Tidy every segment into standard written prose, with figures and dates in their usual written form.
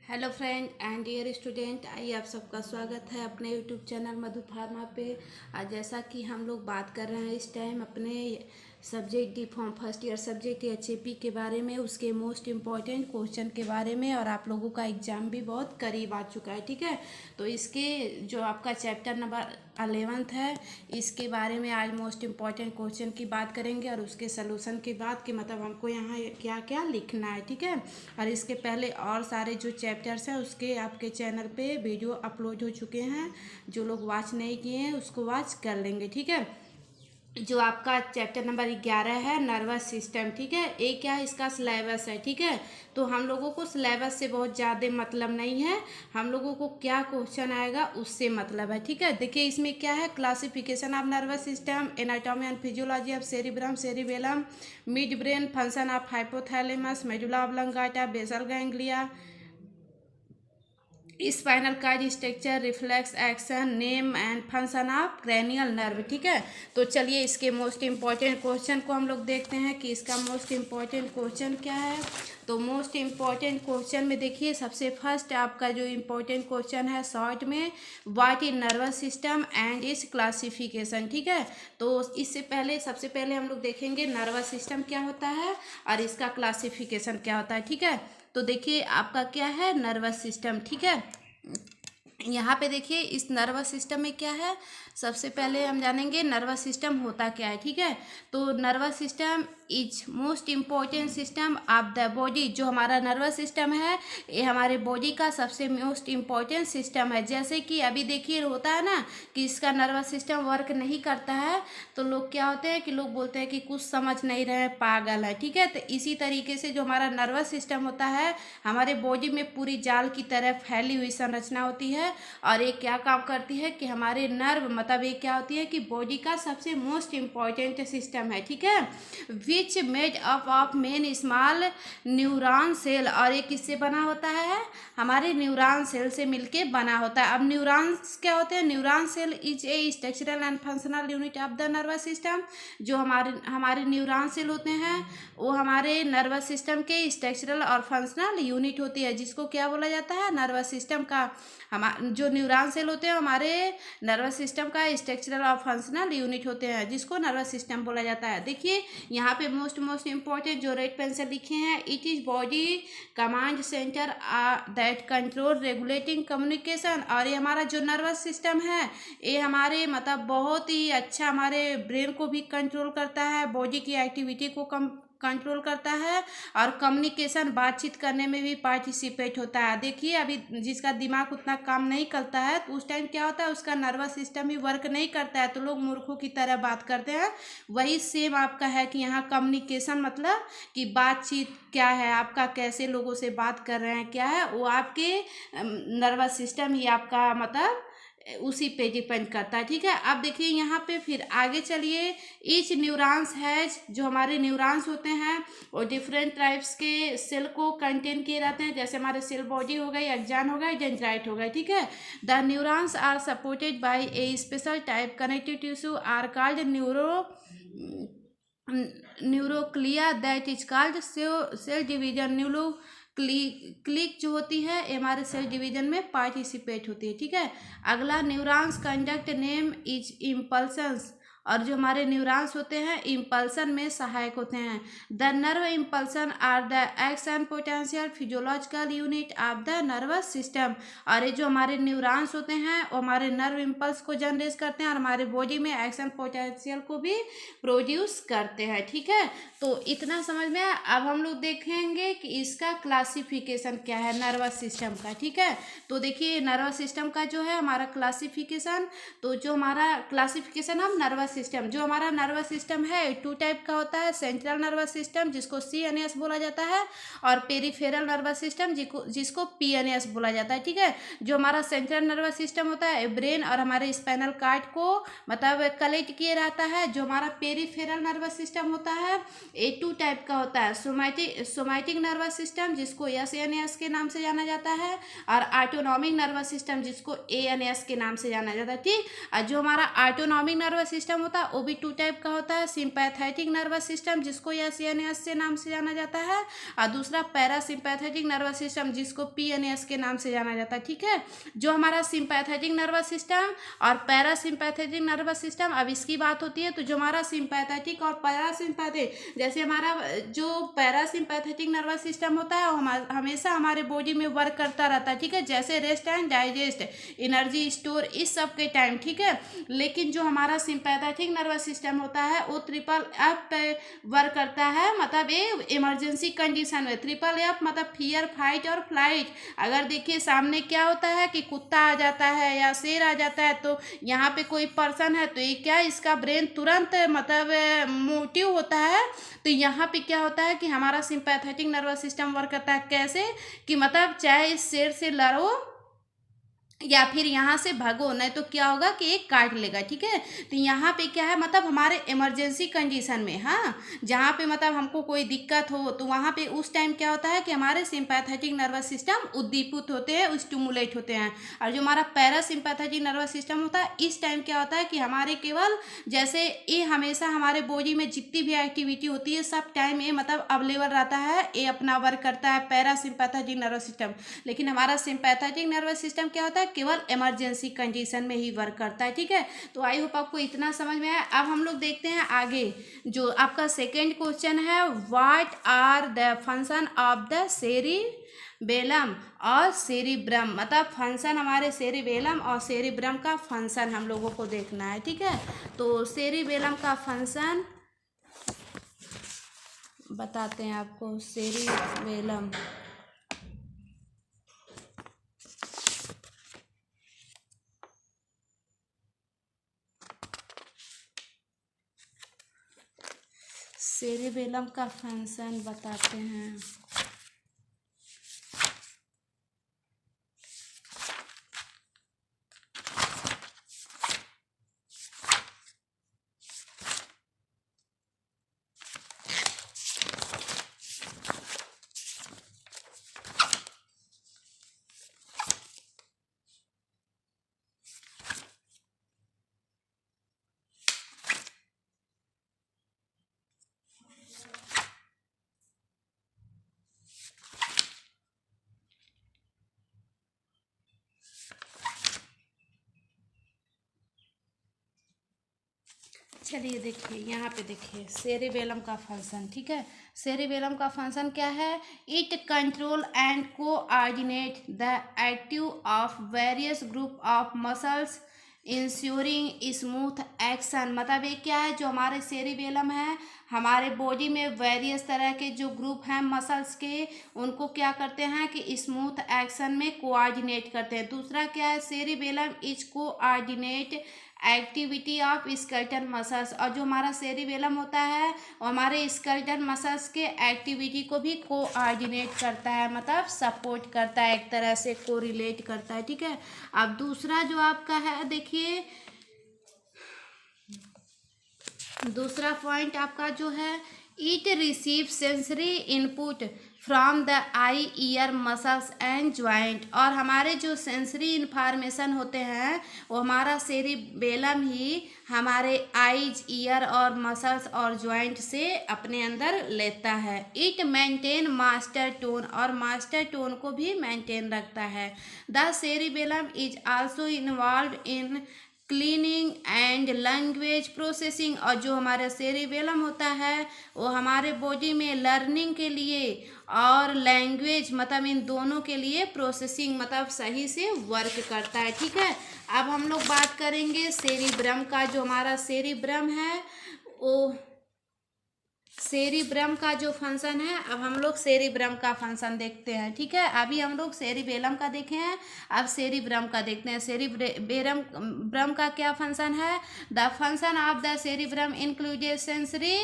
Hello friend and dear student, आइए आप सबका स्वागत है अपने यूट्यूब चैनल मधु फार्मा पे। आज जैसा कि हम लोग बात कर रहे हैं इस टाइम अपने subject D form first year subject HAP के बारे में, उसके मोस्ट इम्पॉर्टेंट क्वेश्चन के बारे में। और आप लोगों का एग्ज़ाम भी बहुत करीब आ चुका है, ठीक है। तो इसके जो आपका चैप्टर नंबर 11th है, इसके बारे में आज मोस्ट इम्पॉर्टेंट क्वेश्चन की बात करेंगे और उसके सलूशन की बात कि मतलब हमको यहाँ क्या क्या लिखना है, ठीक है। और इसके पहले और सारे जो चैप्टर्स हैं उसके आपके चैनल पे वीडियो अपलोड हो चुके हैं। जो लोग वॉच नहीं किए हैं उसको वॉच कर लेंगे, ठीक है। जो आपका चैप्टर नंबर 11 है नर्वस सिस्टम, ठीक है। एक क्या है, इसका सिलेबस है, ठीक है। तो हम लोगों को सिलेबस से बहुत ज़्यादा मतलब नहीं है, हम लोगों को क्या क्वेश्चन आएगा उससे मतलब है, ठीक है। देखिए इसमें क्या है, classification of nervous system, anatomy and physiology of cerebrum cerebellum, mid brain function of hypothalamus medulla oblongata basal ganglia, spinal cord structure, reflex action, name and function of cranial nerve, ठीक है। तो चलिए इसके मोस्ट इम्पॉर्टेंट क्वेश्चन को हम लोग देखते हैं कि इसका मोस्ट इम्पॉर्टेंट क्वेश्चन क्या है। तो मोस्ट इम्पॉर्टेंट क्वेश्चन में देखिए सबसे फर्स्ट आपका जो इम्पोर्टेंट क्वेश्चन है शॉर्ट में, what is nervous system and इस क्लासिफिकेशन, ठीक है। तो इससे पहले सबसे पहले हम लोग देखेंगे नर्वस सिस्टम क्या होता है और इसका क्लासिफिकेशन क्या होता है, ठीक है। तो देखिए आपका क्या है, नर्वस सिस्टम, ठीक है। यहाँ पे देखिए इस नर्वस सिस्टम में क्या है, सबसे पहले हम जानेंगे नर्वस सिस्टम होता क्या है, ठीक है। तो nervous system is most important system of the body. जो हमारा नर्वस सिस्टम है ये हमारे बॉडी का सबसे मोस्ट इम्पॉर्टेंट सिस्टम है। जैसे कि अभी देखिए होता है ना कि इसका नर्वस सिस्टम वर्क नहीं करता है तो लोग क्या होते हैं कि लोग बोलते हैं कि कुछ समझ नहीं रहे, पागल है, ठीक है। तो इसी तरीके से जो हमारा नर्वस सिस्टम होता है हमारे बॉडी में पूरी जाल की तरह फैली हुई संरचना होती है और ये क्या काम करती है कि हमारे नर्व मतलब ये क्या होती है कि बॉडी का सबसे मोस्ट इम्पॉर्टेंट सिस्टम है, ठीक है। Which made up of main small neuron cell, और ये किससे बना होता है, हमारे न्यूरॉन सेल से मिलके बना होता है। अब न्यूरॉन्स क्या होते हैं, neuron cell is a structural and functional unit of the nervous system. जो हमारे न्यूरॉन सेल होते हैं वो हमारे नर्वस सिस्टम के स्ट्रक्चरल और फंक्शनल यूनिट होती है, जिसको क्या बोला जाता है, नर्वस सिस्टम का। जो न्यूरॉन सेल होते हैं हमारे नर्वस सिस्टम का स्ट्रक्चरल और फंक्शनल यूनिट होते हैं, जिसको नर्वस सिस्टम बोला जाता है। देखिए यहाँ पे मोस्ट इम्पोर्टेंट जो रेड पेन से लिखे हैं, it is body command centre that control regulating communication. और ये हमारा जो नर्वस सिस्टम है ये हमारे मतलब बहुत ही अच्छा हमारे ब्रेन को भी कंट्रोल करता है, बॉडी की एक्टिविटी को कंट्रोल करता है और कम्युनिकेशन बातचीत करने में भी पार्टिसिपेट होता है। देखिए अभी जिसका दिमाग उतना काम नहीं करता है तो उस टाइम क्या होता है, उसका नर्वस सिस्टम ही वर्क नहीं करता है तो लोग मूर्खों की तरह बात करते हैं। वही सेम आपका है कि यहाँ कम्युनिकेशन मतलब कि बातचीत क्या है, आपका कैसे लोगों से बात कर रहे हैं क्या है, वो आपके नर्वस सिस्टम ही आपका मतलब उसी पे डिपेंड करता है, ठीक है। अब देखिए यहाँ पे फिर आगे चलिए, ईच न्यूरॉन्स हैज, जो हमारे न्यूरॉन्स होते हैं वो डिफरेंट टाइप्स के सेल को कंटेन किए रहते हैं। जैसे हमारे सेल बॉडी हो गई, एक्सॉन हो गई, डेंड्राइट हो गई, ठीक है। The neurons are supported by a special type connective tissue are called neuroglia that is called cell division. Click जो होती है ये हमारे सेल डिवीजन में पार्टिसिपेट होती है, ठीक है। अगला न्यूरॉन्स कंडक्ट नेम इज इम्पल्सन्स, और जो हमारे न्यूरॉन्स होते हैं इम्पल्सन में सहायक होते हैं। The nerve impulses are the action potential physiological unit of the nervous system. और ये जो हमारे न्यूरॉन्स होते हैं वो हमारे नर्व इम्पल्स को जनरेट करते हैं और हमारे बॉडी में एक्शन पोटेंशियल को भी प्रोड्यूस करते हैं, ठीक है। तो इतना समझ में आया। अब हम लोग देखेंगे कि इसका क्लासिफिकेशन क्या है नर्वस सिस्टम का, ठीक है। तो देखिए नर्वस सिस्टम का जो है हमारा क्लासिफिकेशन, तो जो हमारा क्लासिफिकेशन ऑफ नर्वस सिस्टम, जो हमारा नर्वस सिस्टम है टू टाइप का होता है, सेंट्रल नर्वस सिस्टम जिसको CNS बोला जाता है और पेरिफेरल नर्वस सिस्टम जिसको PNS बोला जाता है, ठीक है। जो हमारा सेंट्रल नर्वस सिस्टम होता है ब्रेन और हमारे स्पाइनल कार्ड को मतलब कलेक्ट किए रहता है। जो हमारा पेरिफेरल नर्वस सिस्टम होता है ये टू टाइप का होता है, सोमैटिक नर्वस सिस्टम जिसको SNS के नाम से जाना जाता है और ऑटोनॉमिक नर्वस सिस्टम जिसको ANS के नाम से जाना जाता है, ठीक। और जो हमारा ऑटोनॉमिक नर्वस सिस्टम होता है वो भी 2 टाइप का होता है, सिंपैथेटिक नर्वस सिस्टम जिसको एस से नाम से जाना जाता है, और दूसरा पैरासिम्पैथेटिक नर्वस सिस्टम जिसको PNS के नाम से जाना जाता है। ठीक है, जो हमारा सिंपैथेटिक नर्वस सिस्टम और पैरासिम्पैथेटिक नर्वस सिस्टम, अब इसकी बात होती है तो जो हमारा सिंपैथेटिक और पैरासिम्पैथिक, जैसे हमारा जो पैरासिम्पैथेटिक नर्वस सिस्टम होता है वो हमेशा हमारे बॉडी में वर्क करता रहता है। ठीक है, जैसे rest and digest, energy store, इस सब के टाइम। ठीक है, लेकिन जो हमारा सिंपैथेटिक नर्वस सिस्टम होता है वो ट्रिपल एफ पे वर्क करता है, मतलब ये इमरजेंसी कंडीशन में। ट्रिपल एफ मतलब फियर, फाइट और फ्लाइट। अगर देखिए सामने क्या होता है कि कुत्ता आ जाता है या शेर आ जाता है, तो यहाँ पे कोई पर्सन है तो ये क्या, इसका ब्रेन तुरंत मतलब मोटिव होता है। तो यहाँ पे क्या होता है कि हमारा सिंपैथेटिक नर्वस सिस्टम वर्क करता है कैसे, कि मतलब चाहे इस शेर से लड़ो या फिर यहाँ से भागो, नहीं तो क्या होगा कि एक काट लेगा। ठीक है, तो यहाँ पे क्या है, मतलब हमारे इमरजेंसी कंडीशन में, हाँ, जहाँ पे मतलब हमको कोई दिक्कत हो तो वहाँ पे उस टाइम क्या होता है कि हमारे सिंपैथेटिक नर्वस सिस्टम उद्दीपित होते हैं, स्टिमुलेट होते हैं। और जो हमारा पैरासिम्पैथेटिक नर्वस सिस्टम होता है इस टाइम क्या होता है कि हमारे केवल जैसे ये हमेशा हमारे बॉडी में जितनी भी एक्टिविटी होती है सब टाइम ये मतलब अवेलेबल रहता है, ये अपना वर्क करता है पैरासिम्पैथेटिक नर्वस सिस्टम। लेकिन हमारा सिंपैथेटिक नर्वस सिस्टम क्या होता है, केवल इमरजेंसी कंडीशन में ही वर्क करता है। ठीक है, तो आई होप आपको इतना समझ में आया। अब हम लोग देखते हैं आगे, जो आपका सेकेंड क्वेश्चन है, what are the function of the cerebellum और सेरिब्रम, मतलब फंक्शन हमारे सेरिबेलम और सेरिब्रम का फंक्शन हम लोगों को देखना है। ठीक है, तो सेरिबेलम का फंक्शन बताते हैं आपको। सेरिबेलम सेरिबेलम का फंक्शन बताते हैं। चलिए देखिए, यहाँ पे देखिए सेरिबेलम का फंक्शन। ठीक है, सेरिबेलम का फंक्शन क्या है, it control and coordinate the active of various group of muscles ensuring smooth action. मतलब ये क्या है, जो हमारे सेरिबेलम है हमारे बॉडी में वेरियस तरह के जो ग्रुप हैं मसल्स के, उनको क्या करते हैं कि स्मूथ एक्शन में कोऑर्डिनेट करते हैं। दूसरा क्या है, cerebellum is coordinate activity of skeletal muscles, और जो हमारा सेरिबेलम होता है वो हमारे स्केलेटल मसल्स के एक्टिविटी को भी कोऑर्डिनेट करता है, मतलब सपोर्ट करता है, एक तरह से कोरिलेट करता है। ठीक है, अब दूसरा जो आपका है देखिए, दूसरा पॉइंट आपका जो है, it receive sensory input from the I, year, muscles and joint, और हमारे जो सेंसरी इन्फॉर्मेशन होते हैं वो हमारा सेरिबेलम ही हमारे आईज, ईयर और मसल्स और ज्वाइंट से अपने अंदर लेता है। इट मेंटेन मास्टर टोन, और मास्टर टोन को भी मेंटेन रखता है। The cerebellum is also involve in cleaning and language processing, और जो हमारा सेरिबेलम होता है वो हमारे बॉडी में लर्निंग के लिए और लैंग्वेज मतलब इन दोनों के लिए प्रोसेसिंग मतलब सही से वर्क करता है। ठीक है, अब हम लोग बात करेंगे सेरिब्रम का। जो हमारा सेरिब्रम है वो सेरिब्रम का जो फंक्शन है, अब हम लोग सेरिब्रम का फंक्शन देखते हैं। ठीक है, अभी हम लोग सेरिबेलम का देखे हैं, अब सेरिब्रम का देखते हैं। सेरिब्रम का क्या फंक्शन है, the function of the cerebrum included sensory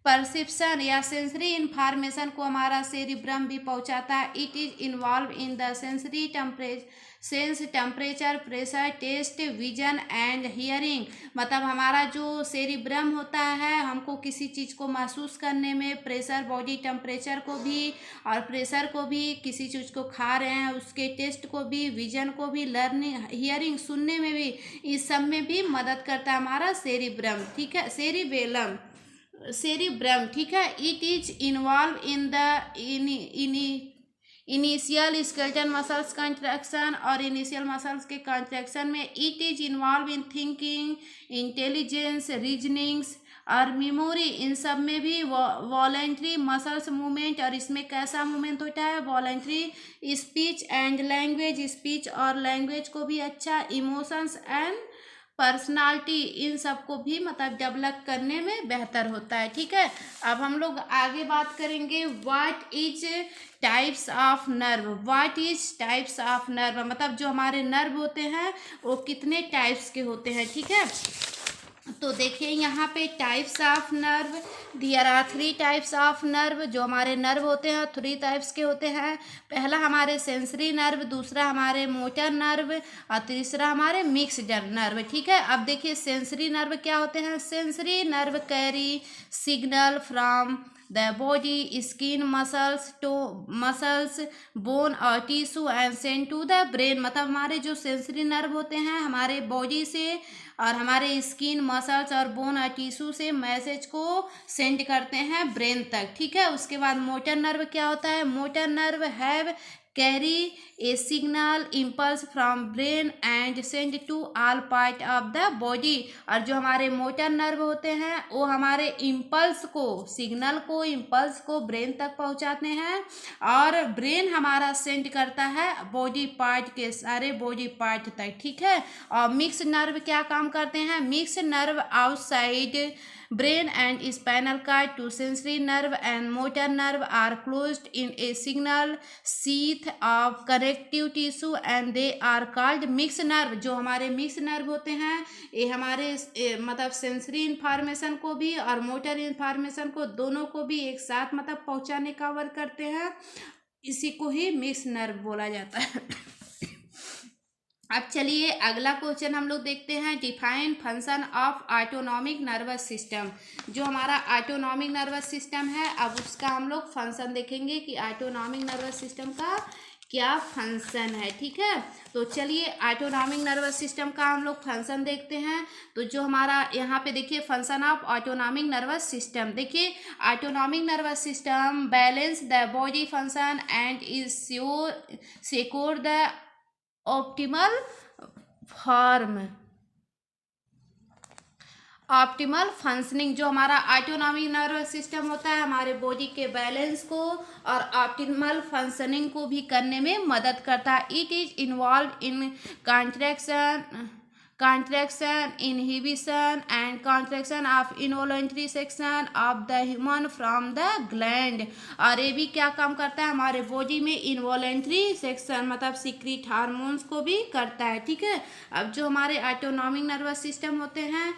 perception या सेंसरी इंफॉर्मेशन को हमारा सेरिब्रम भी पहुंचाता है। It is involve in the sensory sense temperature, pressure, taste, vision and hearing. मतलब हमारा जो सेरिब्रम होता है हमको किसी चीज़ को महसूस करने में, प्रेशर, बॉडी टेम्परेचर को भी और प्रेशर को भी, किसी चीज़ को खा रहे हैं उसके टेस्ट को भी, विजन को भी, लर्निंग, हियरिंग, सुनने में भी, इस सब में भी मदद करता है हमारा सेरिब्रम, ठीक है, सेरिबेलम, सेरिब्रम, ठीक है। It is involve in the initial skeletal muscles contraction, और इनिशियल मसल्स के कंट्रैक्शन में it is involve in thinking, intelligence, reasonings और मेमोरी, इन सब में भी वॉलेंट्री मसल्स मूवमेंट। और इसमें कैसा मूवमेंट होता है? Voluntary. Speech and language, speech और लैंग्वेज को भी अच्छा, इमोशंस एंड पर्सनालिटी, इन सब को भी मतलब डेवलप करने में बेहतर होता है, ठीक है। अब हम लोग आगे बात करेंगे what is types of nerve. What is types of nerve मतलब जो हमारे नर्व होते हैं वो कितने टाइप्स के होते हैं, ठीक है। तो देखिए यहाँ पे types of nerve, there are 3 types of nerve. जो हमारे नर्व होते हैं 3 टाइप्स के होते हैं। पहला हमारे सेंसरी नर्व, दूसरा हमारे मोटर नर्व और तीसरा हमारे मिक्स्ड नर्व, ठीक है। अब देखिए सेंसरी नर्व क्या होते हैं। Sensory nerve carry signal from the body, skin, muscles, bone और tissue and send to the brain. मतलब हमारे जो सेंसरी नर्व होते हैं हमारे बॉडी से और हमारे स्किन, मसल्स और बोन और टिश्यू से मैसेज को सेंड करते हैं ब्रेन तक, ठीक है। उसके बाद मोटर नर्व क्या होता है। Motor nerve have carry a signal impulse from brain and send to all part of the body. और जो हमारे मोटर नर्व होते हैं वो हमारे इम्पल्स को, सिग्नल को, इम्पल्स को ब्रेन तक पहुंचाते हैं और ब्रेन हमारा सेंड करता है बॉडी पार्ट के, सारे बॉडी पार्ट तक, ठीक है। और मिक्स नर्व क्या काम करते हैं। Mix nerve outside brain and spinal cord to sensory nerve and motor nerve are closed in a signal sheath of connective tissue and they are called mixed nerve। जो हमारे मिक्स नर्व होते हैं ये हमारे मतलब सेंसरी इंफॉर्मेशन को भी और मोटर इंफॉर्मेशन को दोनों को भी एक साथ मतलब पहुंचाने का वर्क करते हैं, इसी को ही मिक्स नर्व बोला जाता है। अब चलिए अगला क्वेश्चन हम लोग देखते हैं। Define function of autonomic nervous system. जो हमारा ऑटोनॉमिक नर्वस सिस्टम है अब उसका हम लोग फंक्शन देखेंगे कि ऑटोनॉमिक नर्वस सिस्टम का क्या फंक्शन है, ठीक है। तो चलिए ऑटोनॉमिक नर्वस सिस्टम का हम लोग फंक्शन देखते हैं। तो जो हमारा यहाँ पे देखिए function of autonomic nervous system, देखिए autonomic nervous system balance the body function and is secure the optimal form, optimal functioning. जो हमारा ऑटोनॉमिक नर्वस सिस्टम होता है हमारे बॉडी के बैलेंस को और ऑप्टिमल फंक्शनिंग को भी करने में मदद करता है। It is involve in contraction, inhibition and contraction of involuntary section of the human from the gland। और ये भी क्या काम करता है हमारे बॉडी में, इनवॉलेंट्री सेक्शन मतलब सीक्रेट हार्मोन्स को भी करता है, ठीक है। अब जो हमारे ऑटोनॉमिक नर्वस सिस्टम होते हैं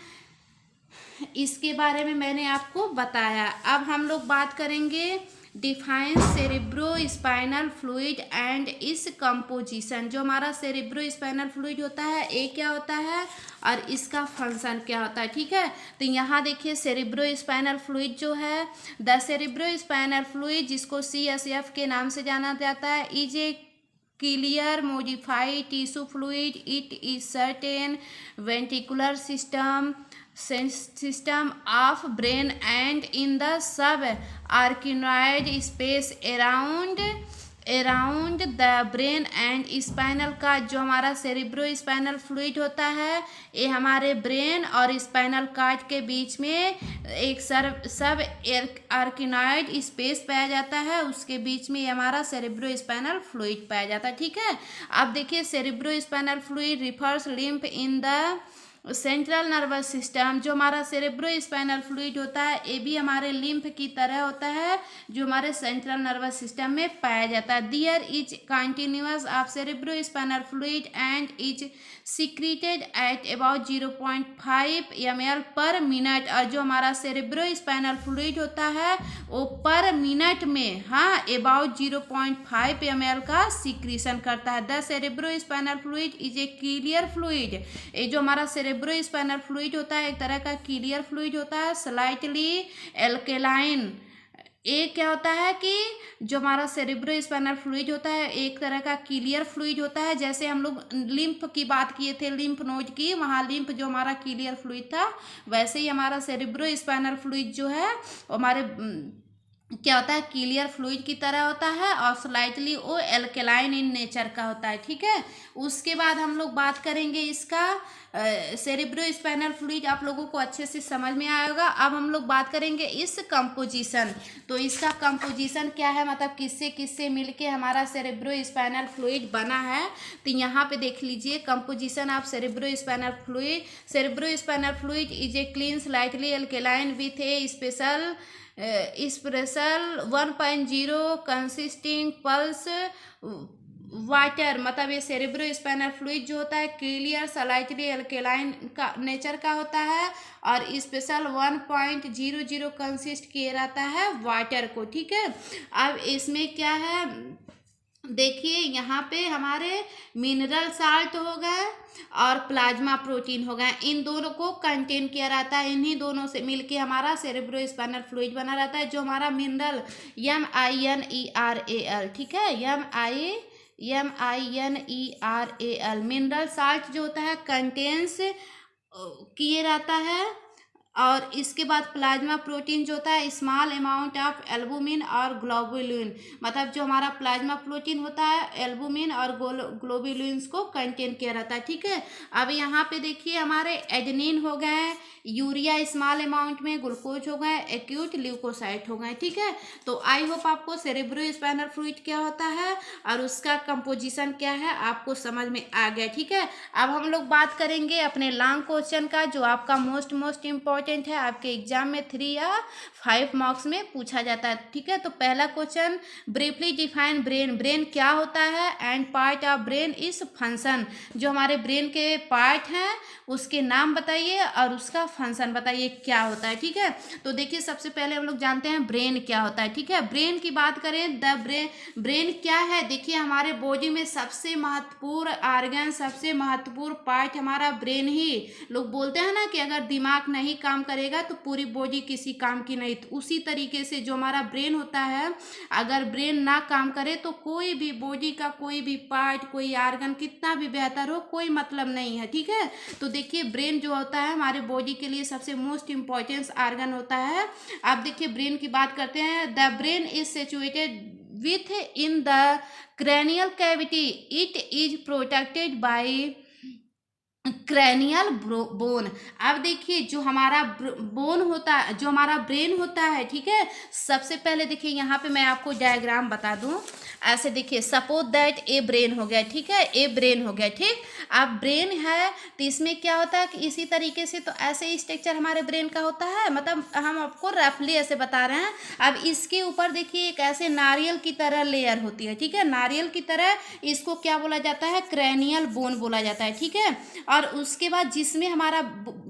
इसके बारे में मैंने आपको बताया। अब हम लोग बात करेंगे define cerebro spinal fluid and इस कंपोजिशन। जो हमारा सेरिब्रो स्पाइनल फ्लूइड होता है ये क्या होता है और इसका फंक्शन क्या होता है, ठीक है। तो यहाँ देखिए सेरिब्रो स्पाइनल फ्लूइड जो है, द सेरिब्रो स्पाइनल फ्लूइड जिसको CSF के नाम से जाना जाता है, is a clear modified tissue fluid. It is certain ventricular system of brain and in the subarachnoid space around the brain and spinal cord। जो हमारा सेरिब्रो स्पाइनल फ्लूइड होता है ये हमारे ब्रेन और स्पाइनल कॉर्ड के बीच में एक सब आर्किनॉइड स्पेस पाया जाता है, उसके बीच में हमारा सेरिब्रो स्पाइनल फ्लूइड पाया जाता है, ठीक है। अब देखिए cerebro spinal fluid refers lymph in the central nervous system, जो हमारा सेरेब्रो स्पाइनल फ्लूइड होता है ये भी हमारे लिम्फ की तरह होता है जो हमारे सेंट्रल नर्वस सिस्टम में पाया जाता है। There is continuous of cerebro spinal fluid and is secreted at about 0.5 ml per minute. और जो हमारा सेरेब्रो स्पाइनल फ्लूइड होता है वो पर मिनट में अबाउट 0.5 ml का सिक्रीशन करता है। The cerebro spinal fluid is a clear fluid. ये जो हमारा सेरेब्रो स्पाइनल फ्लूइड होता है एक तरह का क्लियर फ्लूइड होता है, स्लाइटली एल्केलाइन। एक क्या होता है कि जो हमारा सेरेब्रो स्पाइनल फ्लूइड होता है एक तरह का क्लियर फ्लूइड होता है। जैसे हम लोग लिम्फ की बात किए थे, लिम्फ नोड की, वहाँ लिम्फ जो हमारा क्लियर फ्लूइड था, वैसे ही हमारा सेरेब्रो स्पाइनल फ्लूइड जो है हमारे क्या होता है, क्लियर फ्लूइड की तरह होता है और स्लाइटली वो एल्केलाइन इन नेचर का होता है। ठीक है, उसके बाद हम लोग बात करेंगे इसका सेरेब्रो स्पाइनल फ्लूइड आप लोगों को अच्छे से समझ में आएगा। अब हम लोग बात करेंगे इस कंपोजिशन। तो इसका कंपोजिशन क्या है, मतलब किससे किससे मिलके हमारा सेरेब्रो स्पाइनल फ्लूइड बना है। तो यहाँ पे देख लीजिए composition of cerebro spinal fluid. Cerebro spinal fluid is a clean slightly alkaline with A special 1.0 consisting pulse water. मतलब ये सेरेब्रो स्पाइनल फ्लूइड जो होता है क्लियर स्लाइटली एल्केलाइन का नेचर का होता है और स्पेशल 1.00 कंसिस्ट किया रहता है वाटर को। ठीक है, अब इसमें क्या है देखिए, यहाँ पे हमारे मिनरल साल्ट हो गए और प्लाज्मा प्रोटीन हो गए, इन दोनों को कंटेन किया रहता है। इन्हीं दोनों से मिलके हमारा सेरेब्रो स्पाइनल फ्लूइड बना रहता है। जो हमारा मिनरल MINERAL, ठीक है, MINERAL मिनरल साल्ट जो होता है कंटेंस किए रहता है। और इसके बाद प्लाज्मा प्रोटीन जो होता है स्मॉल अमाउंट ऑफ एल्बुमिन और ग्लोबुलिन। मतलब जो हमारा प्लाज्मा प्रोटीन होता है एल्बुमिन और ग्लोबुलिन्स को कंटेन किया रहता है। ठीक है, अब यहाँ पे देखिए हमारे एडेनिन हो गए, यूरिया स्मॉल अमाउंट में, ग्लूकोज हो गए, एक्यूट ल्यूकोसाइट हो गए। ठीक है, तो आई होप आपको सेरेब्रो स्पाइनल फ्लूइड क्या होता है और उसका कंपोजिशन क्या है आपको समझ में आ गया। ठीक है, अब हम लोग बात करेंगे अपने लॉन्ग क्वेश्चन का जो आपका मोस्ट इम्पोर्टेंट है, आपके एग्जाम में 3 या 5 मार्क्स में पूछा जाता है। ठीक है, तो पहला question, briefly define brain. Brain क्या होता है and part of brain is function. जो हमारे ब्रेन के पार्ट हैं उसके नाम बताइए और उसका फंक्शन बताइए क्या होता है। ठीक है, तो देखिए सबसे पहले हम लोग जानते हैं ब्रेन क्या होता है। ठीक है, ब्रेन की बात करें, द ब्रेन क्या है, देखिए हमारे बॉडी में सबसे महत्वपूर्ण ऑर्गन, सबसे महत्वपूर्ण पार्ट हमारा ब्रेन ही। लोग बोलते हैं ना कि अगर दिमाग नहीं काम करेगा तो पूरी बॉडी किसी काम की नहीं, तो उसी तरीके से जो हमारा ब्रेन होता है, अगर ब्रेन ना काम करे तो कोई भी बॉडी का कोई भी पार्ट, कोई ऑर्गन कितना भी बेहतर हो कोई मतलब नहीं है। ठीक है, तो देखिए ब्रेन जो होता है हमारे बॉडी के लिए सबसे मोस्ट इम्पॉर्टेंट ऑर्गन होता है। आप देखिए ब्रेन की बात करते हैं, the brain is situated with in the cranial cavity. It is protected by cranial bone. अब देखिए जो हमारा बोन होता है, जो हमारा ब्रेन होता है, ठीक है, सबसे पहले देखिए यहाँ पे मैं आपको डायग्राम बता दूँ। ऐसे देखिए, सपोज दैट ए ब्रेन हो गया, ठीक है, ए ब्रेन हो गया, ठीक। अब ब्रेन है तो इसमें क्या होता है कि इसी तरीके से, तो ऐसे ही स्ट्रक्चर हमारे ब्रेन का होता है, मतलब हम आपको रफली ऐसे बता रहे हैं। अब इसके ऊपर देखिए एक ऐसे नारियल की तरह लेयर होती है, ठीक है, नारियल की तरह, इसको क्या बोला जाता है, क्रैनियल बोन बोला जाता है, ठीक है। और उसके बाद जिसमें हमारा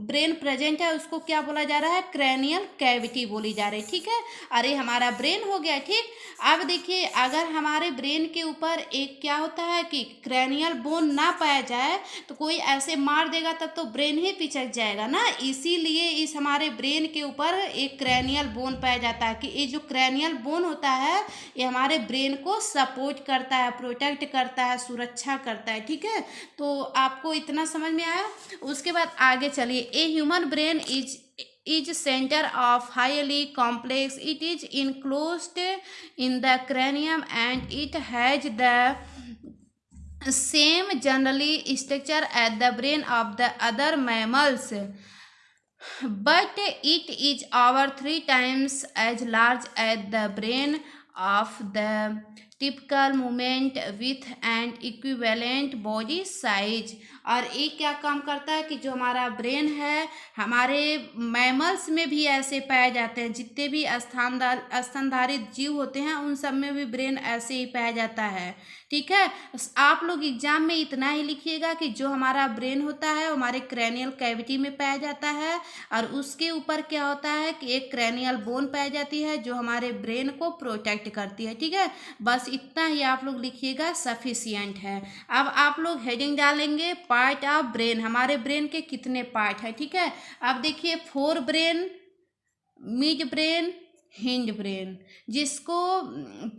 ब्रेन प्रेजेंट है उसको क्या बोला जा रहा है, क्रैनियल कैविटी बोली जा रही है, ठीक है। अरे हमारा ब्रेन हो गया, ठीक। अब देखिए अगर हमारे ब्रेन के ऊपर एक क्या होता है कि क्रैनियल बोन ना पाया जाए तो कोई ऐसे मार देगा तब तो ब्रेन ही पिचक जाएगा ना, इसीलिए इस हमारे ब्रेन के ऊपर एक क्रैनियल बोन पाया जाता है कि ये जो क्रैनियल बोन होता है ये हमारे ब्रेन को सपोर्ट करता है, प्रोटेक्ट करता है, सुरक्षा करता है, ठीक है। तो आपको इतना समझ में आया। उसके बाद आगे चलिए, a human brain is center of highly complex, it is enclosed in the cranium and it has the same generally structure as the brain of the other mammals, but it is over 3 times as large as the brain of the typical movement with and equivalent body size. और ये क्या काम करता है कि जो हमारा brain है हमारे मैमल्स में भी ऐसे पाए जाते हैं, जितने भी स्तनधारी जीव होते हैं उन सब में भी ब्रेन ऐसे ही पाया जाता है। ठीक है, आप लोग एग्जाम में इतना ही लिखिएगा कि जो हमारा ब्रेन होता है हमारे क्रैनियल कैविटी में पाया जाता है, और उसके ऊपर क्या होता है कि एक क्रैनियल बोन पाई जाती है जो हमारे ब्रेन को प्रोटेक्ट करती है। ठीक है, बस इतना ही आप लोग लिखिएगा, सफिशिएंट है। अब आप लोग हेडिंग डालेंगे पार्ट ऑफ ब्रेन, हमारे ब्रेन के कितने पार्ट है। ठीक है, अब देखिए fore brain, mid brain, hind brain, जिसको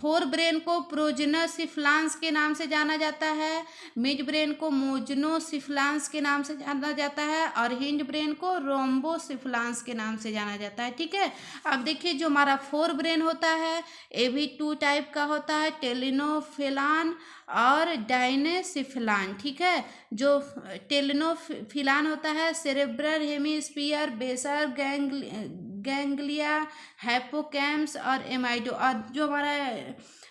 फोर ब्रेन को प्रोजेनोसिफलांस के नाम से जाना जाता है, मिड ब्रेन को मोजनोसिफलांस के नाम से जाना जाता है, और हिंड ब्रेन को रोम्बोसिफलांस के नाम से जाना जाता है। ठीक है, अब देखिए जो हमारा फोर ब्रेन होता है ये भी 2 टाइप का होता है, टेलिनोफिलान और डायनेसिफलान। ठीक है, जो टेलिनोफिलान होता है सेरेब्रल हेमिस्फीयर, बेसल गैंग्लिया, हाइपोकैम्प्स और एमाइडो, और जो हमारा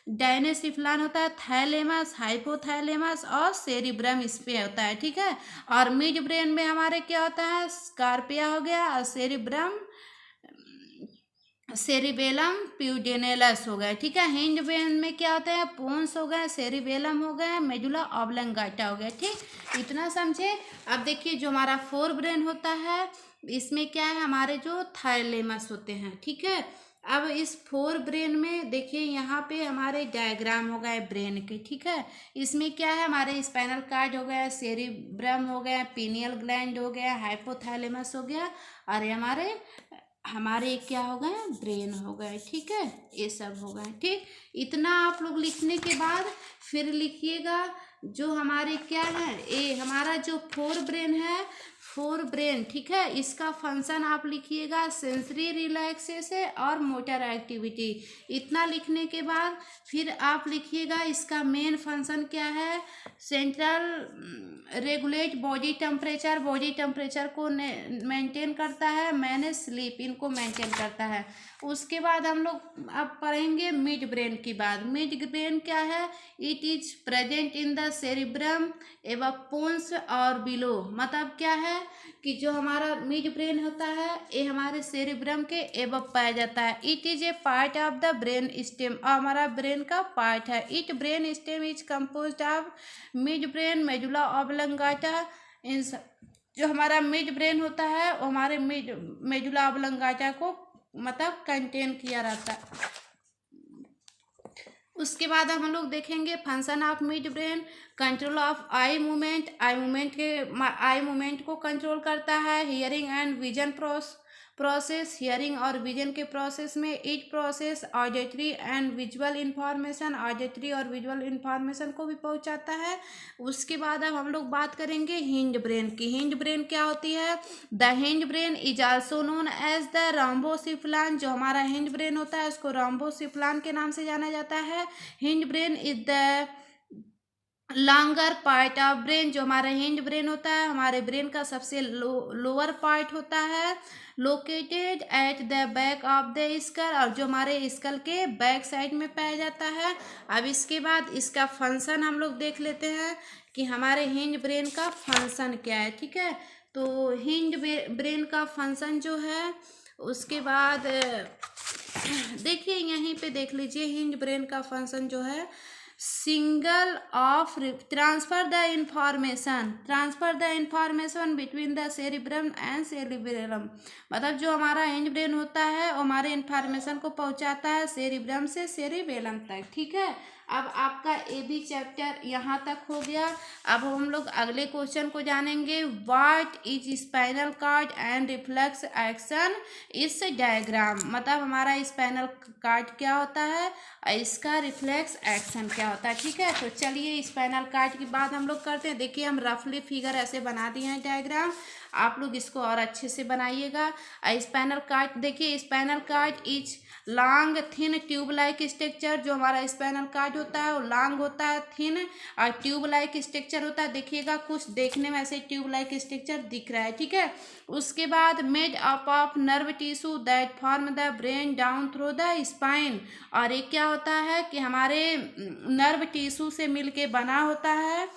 डायनेसिफलान होता है थैलेमस, हाइपोथैलेमस और सेरिब्रम इस पे होता है। ठीक है, और मिड ब्रेन में हमारे क्या होता है, स्कार्पिया हो गया, और सेरिबेलम प्यूडेनेलस हो गया। ठीक है, हिंड ब्रेन में क्या होता है, पोन्स हो गए, सेरिबेलम हो गया, मेडुला ऑब्लंगाटा हो गया। ठीक, इतना समझे। अब देखिए जो हमारा फोर ब्रेन होता है इसमें क्या है, हमारे जो थाइलेमस होते हैं। ठीक है, अब इस फोर ब्रेन में देखिए यहाँ पे हमारे डायग्राम हो गए ब्रेन के। ठीक है, इसमें क्या है, हमारे स्पाइनल कार्ड हो गया, सेरिब्रम हो गया, पीनियल ग्लैंड हो गया, हाइपोथैलेमस हो गया, और ये हमारे क्या हो गए, ब्रेन हो गए। ठीक है, ये सब हो गए। ठीक, इतना आप लोग लिखने के बाद फिर लिखिएगा जो हमारे क्या है, ये हमारा जो फोर ब्रेन है, फोर ब्रेन। ठीक है, इसका फंक्शन आप लिखिएगा सेंसरी रिलैक्सेशन और मोटर एक्टिविटी। इतना लिखने के बाद फिर आप लिखिएगा इसका मेन फंक्शन क्या है, सेंट्रल रेगुलेट बॉडी टेम्परेचर को मेंटेन करता है, मैनेज स्लीप इनको मेंटेन करता है। उसके बाद हम लोग अब पढ़ेंगे मिड ब्रेन की बात। मिड ब्रेन क्या है, it is present in the cerebrum एवं पोन्स और बिलो। मतलब क्या है कि जो हमारा मिड ब्रेन होता है ये हमारे सेरिब्रम के एवं पाया जाता है। It is a part of the brain stem, हमारा ब्रेन का पार्ट है। It brain stem is composed of mid brain, medulla oblongata. इन जो हमारा मिड ब्रेन होता है वो हमारे मेडुला ऑब्लंगाटा को मतलब कंटेन किया रहता है। उसके बाद हम लोग देखेंगे function of mid brain, control of eye movement, eye movement को कंट्रोल करता है। Hearing and vision process, hearing और विजन के प्रोसेस में it process auditory and visual information, auditory और विजुअल इंफॉर्मेशन को भी पहुंचाता है। उसके बाद अब हम लोग बात करेंगे हिंड ब्रेन की। हिंड ब्रेन क्या होती है, the hind brain is also known as the rhombencephalon. जो हमारा हिंड ब्रेन होता है उसको रोम्बोसिफलान के नाम से जाना जाता है। Hind brain is the longer part of brain. जो हमारा हिंड ब्रेन होता है हमारे ब्रेन का सबसे लोअर पार्ट होता है, located at the back of the skull, और जो हमारे स्कल के बैक साइड में पाया जाता है। अब इसके बाद इसका फंक्शन हम लोग देख लेते हैं कि हमारे हिंड ब्रेन का फंक्शन क्या है। ठीक है, तो हिंड ब्रेन का फंक्शन जो है उसके बाद देखिए यहीं पे देख लीजिए, हिंड ब्रेन का फंक्शन जो है single of transfer the information between the cerebrum and cerebellum. मतलब जो हमारा हिंड ब्रेन होता है वो हमारे इंफॉर्मेशन को पहुंचाता है सेरिब्रम से सेरिबेलम तक। ठीक है, अब आपका ए बी चैप्टर यहाँ तक हो गया। अब हम लोग अगले क्वेश्चन को जानेंगे, what is spinal cord and reflex action इस डायग्राम। मतलब हमारा स्पाइनल कॉर्ड क्या होता है और इसका रिफ्लेक्स एक्शन क्या होता है। ठीक है, तो चलिए स्पाइनल कॉर्ड की बात हम लोग करते हैं। देखिए हम रफली फिगर ऐसे बना दिए हैं डायग्राम। आप लोग इसको और अच्छे से बनाइएगा। स्पाइनल कार्ड देखिए, spinal cord is long thin tube like structure. जो हमारा स्पाइनल कार्ड होता है वो लॉन्ग होता है, थिन और ट्यूब लाइक स्ट्रक्चर होता है। देखिएगा कुछ देखने में ऐसे ट्यूब लाइक स्ट्रक्चर दिख रहा है, ठीक है। उसके बाद made up of nerve tissue that form the brain down through the spine. और ये क्या होता है कि हमारे नर्व टिश्यू से मिलके बना होता है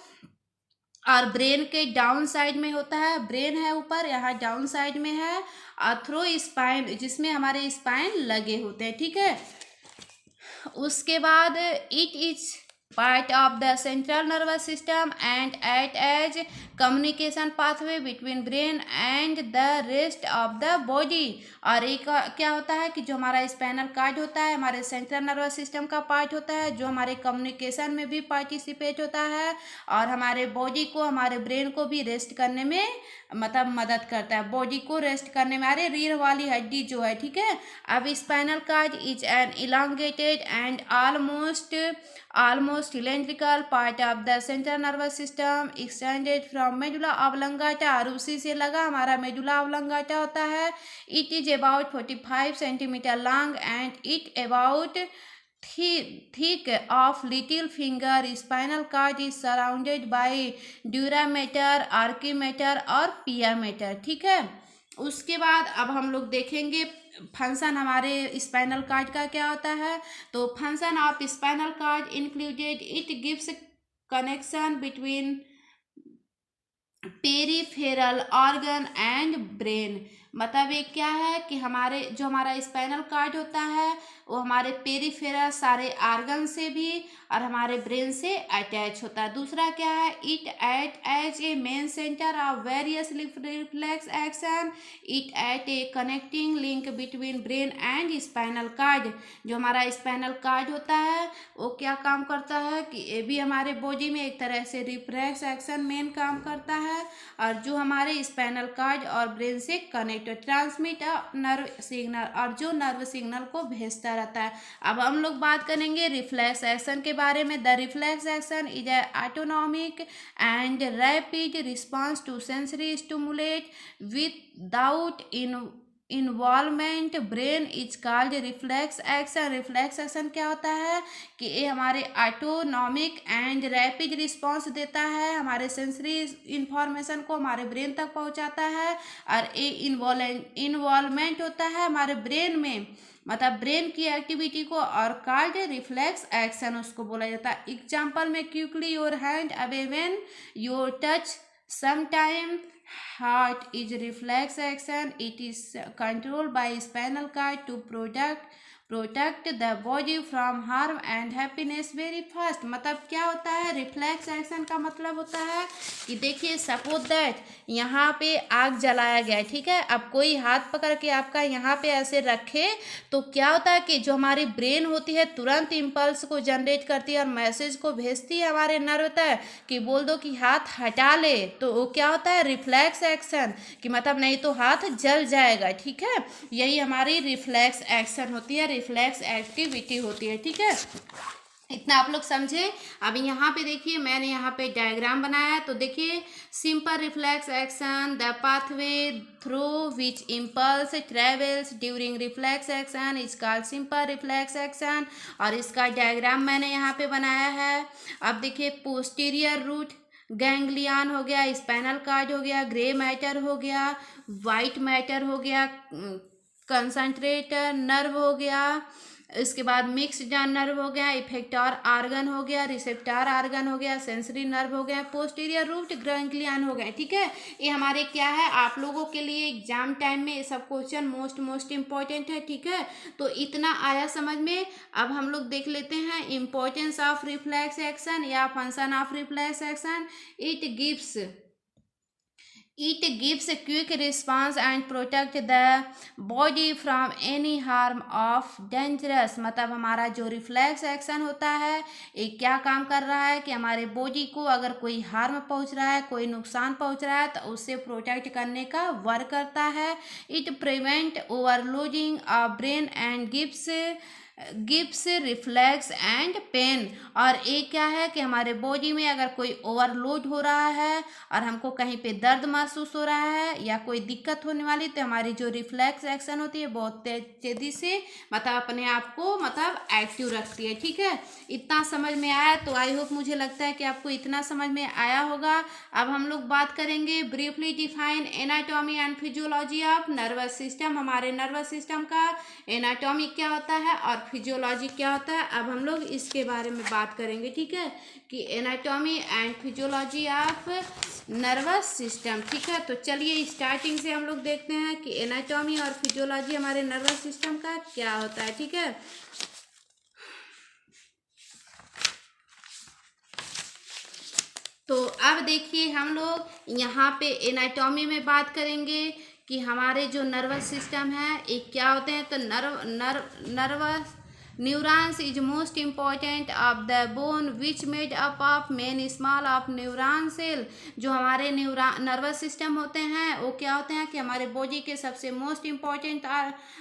और ब्रेन के डाउन साइड में होता है। ब्रेन है ऊपर, यहाँ डाउन साइड में है, और थ्रू स्पाइन जिसमें हमारे स्पाइन लगे होते हैं, ठीक है। उसके बाद it is part of the central nervous system and act as communication pathway between brain and the rest of the body. और एक क्या होता है कि जो हमारा स्पाइनल कार्ड होता है हमारे सेंट्रल नर्वस सिस्टम का पार्ट होता है, जो हमारे कम्युनिकेशन में भी पार्टिसिपेट होता है और हमारे बॉडी को, हमारे ब्रेन को भी रेस्ट करने में मतलब मदद करता है। बॉडी को रेस्ट करने में, अरे रीढ़ वाली हड्डी जो है, ठीक है। अब spinal cord is an elongated and almost cylindrical part of the central nervous system extended from medulla oblongata। और उसी से लगा हमारा medulla oblongata होता है। it is about 45 centimeter long and it about thick of little finger। spinal cord is surrounded by dura mater, archi mater और pia mater, ठीक है। उसके बाद अब हम लोग देखेंगे फंक्शन हमारे स्पाइनल कार्ड का क्या होता है। तो function of spinal cord included it gives connection between peripheral organ and brain. मतलब ये क्या है कि हमारे जो हमारा स्पाइनल कार्ड होता है वो हमारे पेरिफेरल सारे ऑर्गन से भी और हमारे ब्रेन से अटैच होता है। दूसरा क्या है, it at as a main centre of various reflex action. It at a connecting link between brain and spinal cord. जो हमारा स्पाइनल कार्ड होता है वो क्या काम करता है कि ये भी हमारे बॉडी में एक तरह से रिफ्लेक्स एक्शन मेन काम करता है, और जो हमारे स्पाइनल कार्ड और ब्रेन से कनेक्ट ट्रांसमिट नर्व सिग्नल, और जो नर्व सिग्नल को भेजता रहता है। अब हम लोग बात करेंगे रिफ्लेक्स एक्शन के बारे में। The reflex action is a autonomic and rapid response to sensory stimulate without involvement brain is called reflex action. Reflex action क्या होता है कि ये हमारे ऑटोनॉमिक एंड रैपिड रिस्पॉन्स देता है, हमारे सेंसरी इंफॉर्मेशन को हमारे ब्रेन तक पहुंचाता है, और ये इन्वॉल्वमेंट होता है हमारे ब्रेन में, मतलब ब्रेन की एक्टिविटी को, और कॉल्ड रिफ्लेक्स एक्शन उसको बोला जाता है। एग्जाम्पल में quickly your hand away when your touch sometime heart is reflex action। it is controlled by spinal cord to protect the body from harm and happiness very fast। मतलब क्या होता है reflex action का मतलब होता है कि देखिए सपोज दैट यहाँ पे आग जलाया गया है, ठीक है। अब कोई हाथ पकड़ के आपका यहाँ पे ऐसे रखे तो क्या होता है कि जो हमारी ब्रेन होती है तुरंत इम्पल्स को जनरेट करती है और मैसेज को भेजती है हमारे नर्व तक कि बोल दो कि हाथ हटा ले। तो वो क्या होता है रिफ्लेक्स एक्शन, कि मतलब नहीं तो हाथ जल जाएगा, ठीक है। यही हमारी रिफ्लेक्स एक्शन होती है, रिफ्लेक्स एक्टिविटी होती है, ठीक है। इतना आप लोग समझे। अब यहाँ पे देखिए मैंने यहाँ पे डायग्राम बनाया है, तो देखिए simple reflex action the pathway through which impulse travels during reflex action is called simple reflex action. और इसका डायग्राम मैंने यहाँ पे बनाया है। अब देखिए पोस्टीरियर रूट गैंग्लियन हो गया, स्पाइनल कार्ड हो गया, ग्रे मैटर हो गया, वाइट मैटर हो गया, कंसंट्रेटर नर्व हो गया, इसके बाद मिक्स्ड नर्व हो गया, इफेक्टर ऑर्गन हो गया, रिसेप्टर ऑर्गन हो गया, सेंसरी नर्व हो गया, पोस्टीरियर रूट गैंग्लियन हो गया, ठीक है। ये हमारे क्या है आप लोगों के लिए एग्जाम टाइम में ये सब क्वेश्चन मोस्ट इम्पॉर्टेंट है, ठीक है। तो इतना आया समझ में। अब हम लोग देख लेते हैं इम्पोर्टेंस ऑफ रिफ्लेक्स एक्शन या function of reflex action. It gives a quick response and protect the body from any harm of dangerous। मतलब हमारा जो रिफ्लेक्स एक्शन होता है ये क्या काम कर रहा है कि हमारे बॉडी को अगर कोई हार्म पहुंच रहा है, कोई नुकसान पहुंच रहा है तो उससे प्रोटेक्ट करने का वर्क करता है। It prevent overloading of brain and gives गिब्स, रिफ्लेक्स एंड पेन। और एक क्या है कि हमारे बॉडी में अगर कोई ओवरलोड हो रहा है और हमको कहीं पे दर्द महसूस हो रहा है या कोई दिक्कत होने वाली, तो हमारी जो रिफ्लेक्स एक्शन होती है बहुत तेजी से मतलब अपने आप को मतलब एक्टिव रखती है। ठीक है, इतना समझ में आया? तो आई होप, मुझे लगता है कि आपको इतना समझ में आया होगा। अब हम लोग बात करेंगे briefly define anatomy and physiology of nervous system. हमारे नर्वस सिस्टम का एनाटॉमी क्या होता है और फिजियोलॉजी क्या होता है, अब हम लोग इसके बारे में बात करेंगे। ठीक है, कि anatomy and physiology of nervous system. ठीक है, तो चलिए स्टार्टिंग से हम लोग देखते हैं कि एनाटॉमी और फिजियोलॉजी हमारे नर्वस सिस्टम का क्या होता है। ठीक है, तो अब देखिए हम लोग यहाँ पे एनाटॉमी में बात करेंगे कि हमारे जो नर्वस सिस्टम है एक क्या होते हैं। तो nervous neurons is most important of the bone which made up of main small of neuron cell. जो हमारे नर्वस सिस्टम होते हैं वो क्या होते हैं कि हमारे बॉडी के सबसे मोस्ट इम्पॉर्टेंट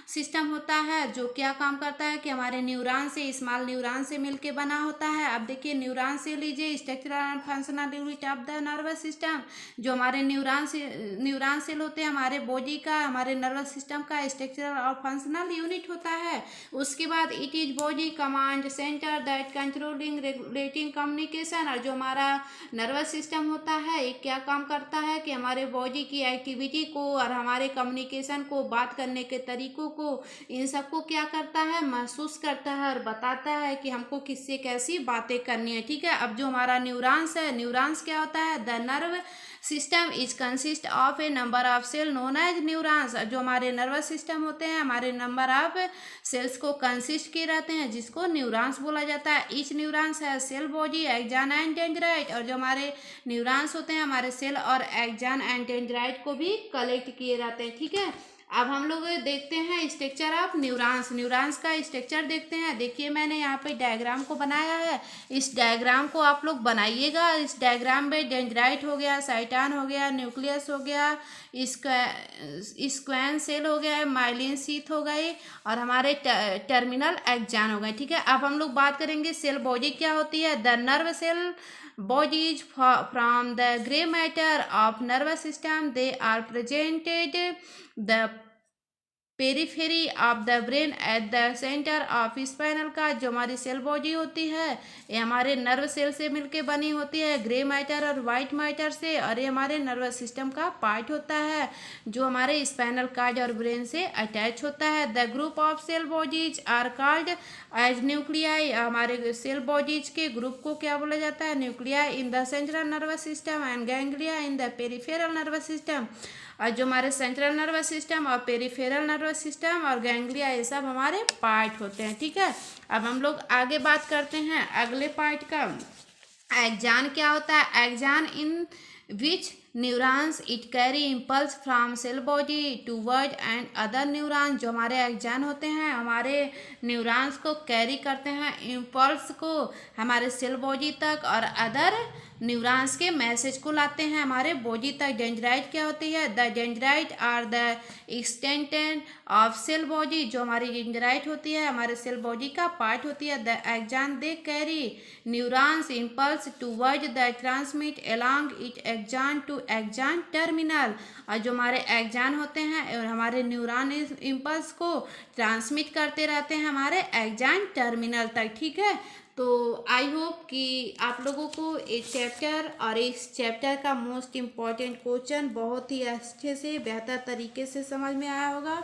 सिस्टम होता है, जो क्या काम करता है कि हमारे न्यूरॉन से, स्मॉल न्यूरॉन से मिलके बना होता है। अब देखिए न्यूरॉन से लीजिए, structural and functional unit of the nervous system. जो हमारे न्यूरॉन सेल होते हैं हमारे बॉडी का, हमारे नर्वस सिस्टम का स्ट्रक्चरल और फंक्शनल यूनिट होता है। उसके बाद it is body command centre that controlling regulating communication. और जो हमारा नर्वस सिस्टम होता है ये क्या काम करता है कि हमारे बॉडी की एक्टिविटी को और हमारे कम्युनिकेशन को, बात करने के तरीकों को, इन सबको क्या करता है, महसूस करता है और बताता है कि हमको किससे कैसी बातें करनी है। ठीक है, अब जो हमारा न्यूरॉन्स है, न्यूरॉन्स क्या होता है, the nerve system is consist of a number of cell known as neurons. जो हमारे नर्वस सिस्टम होते हैं हमारे नंबर ऑफ सेल्स को कंसिस्ट किए रहते हैं, जिसको न्यूरॉन्स बोला जाता है। ईच न्यूरॉन्स है cell body axon and dendrite. और जो हमारे न्यूरॉन्स होते हैं हमारे सेल और एक्सॉन एंड डेंड्राइट को भी कलेक्ट किए रहते हैं। ठीक है, अब हम लोग देखते हैं स्ट्रक्चर ऑफ न्यूरॉन्स। न्यूरॉन्स का स्ट्रक्चर देखते हैं। देखिए मैंने यहाँ पे डायग्राम को बनाया है, इस डायग्राम को आप लोग बनाइएगा। इस डायग्राम में डेंड्राइट हो गया, साइटॉन हो गया, न्यूक्लियस हो गया, स्क्वैन सेल हो गया, माइलिन शीथ हो गई और हमारे टर्मिनल एक्सॉन हो गए। ठीक है, अब हम लोग बात करेंगे सेल बॉडी क्या होती है। The nerve cell bodies from the gray matter of nervous system. They are presented the periphery of the brain at the centre of spinal का। जो हमारी सेल बॉडी होती है ये हमारे नर्व सेल से मिलके बनी होती है, ग्रे मैटर और वाइट मैटर से, और ये हमारे नर्वस सिस्टम का पार्ट होता है जो हमारे स्पाइनल कार्ड और ब्रेन से अटैच होता है। The group of cell bodies are called as nuclei. हमारे सेल बॉडीज के ग्रुप को क्या बोला जाता है, nuclei in the central nervous system and ganglia in the peripheral nervous system. और जो हमारे सेंट्रल नर्वस सिस्टम और पेरिफेरल नर्वस सिस्टम और गैंग्लिया ये सब हमारे पार्ट होते हैं। ठीक है, अब हम लोग आगे बात करते हैं अगले पार्ट का। एक्सॉन क्या होता है। Axon in which neurons it carry impulse from cell body toward and other neurons. जो हमारे एक्सॉन होते हैं हमारे न्यूरॉन्स को कैरी करते हैं इम्पल्स को हमारे सेल बॉडी तक और अदर न्यूरॉन्स के मैसेज को लाते हैं हमारे बॉडी तक। डेंड्राइट क्या होती है। The dendrite are the extension of cell body. जो हमारी डेंड्राइट होती है हमारे सेल बॉडी का पार्ट होती है। The axon they carry neurons impulse toward the transmit along it axon to axon terminal. और जो हमारे एक्सॉन होते हैं और हमारे न्यूरॉन इम्पल्स को ट्रांसमिट करते रहते हैं हमारे एक्सॉन टर्मिनल तक। ठीक है, तो आई होप कि आप लोगों को एक चैप्टर और इस चैप्टर का मोस्ट इम्पॉर्टेंट क्वेश्चन बहुत ही अच्छे से बेहतर तरीके से समझ में आया होगा।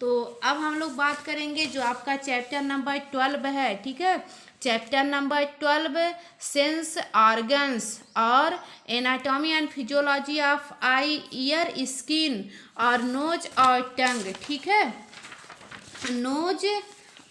तो अब हम लोग बात करेंगे जो आपका चैप्टर नंबर 12 है। ठीक है, चैप्टर नंबर 12 सेंस ऑर्गन्स और anatomy and physiology of I, year, skin और नोज और टंग। ठीक है, नोज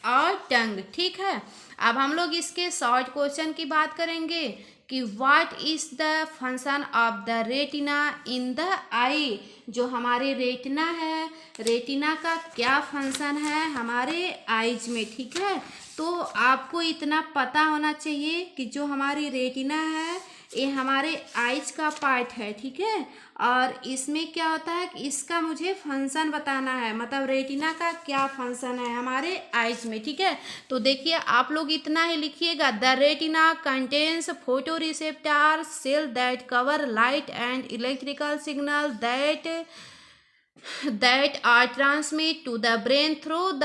और टंग। ठीक है, अब हम लोग इसके शॉर्ट क्वेश्चन की बात करेंगे कि what is the function of the retina in the eye. जो हमारे रेटिना है, रेटिना का क्या फंक्शन है हमारे आईज में। ठीक है, तो आपको इतना पता होना चाहिए कि जो हमारी रेटिना है ये हमारे आइज का पार्ट है, ठीक है। और इसमें क्या होता है कि इसका मुझे फंक्शन बताना है, मतलब रेटिना का क्या फंक्शन है हमारे आइज में, ठीक है। तो देखिए आप लोग इतना ही लिखिएगा, the retina contains photo receptor cell that cover light and electrical signal that are transmit to the brain through the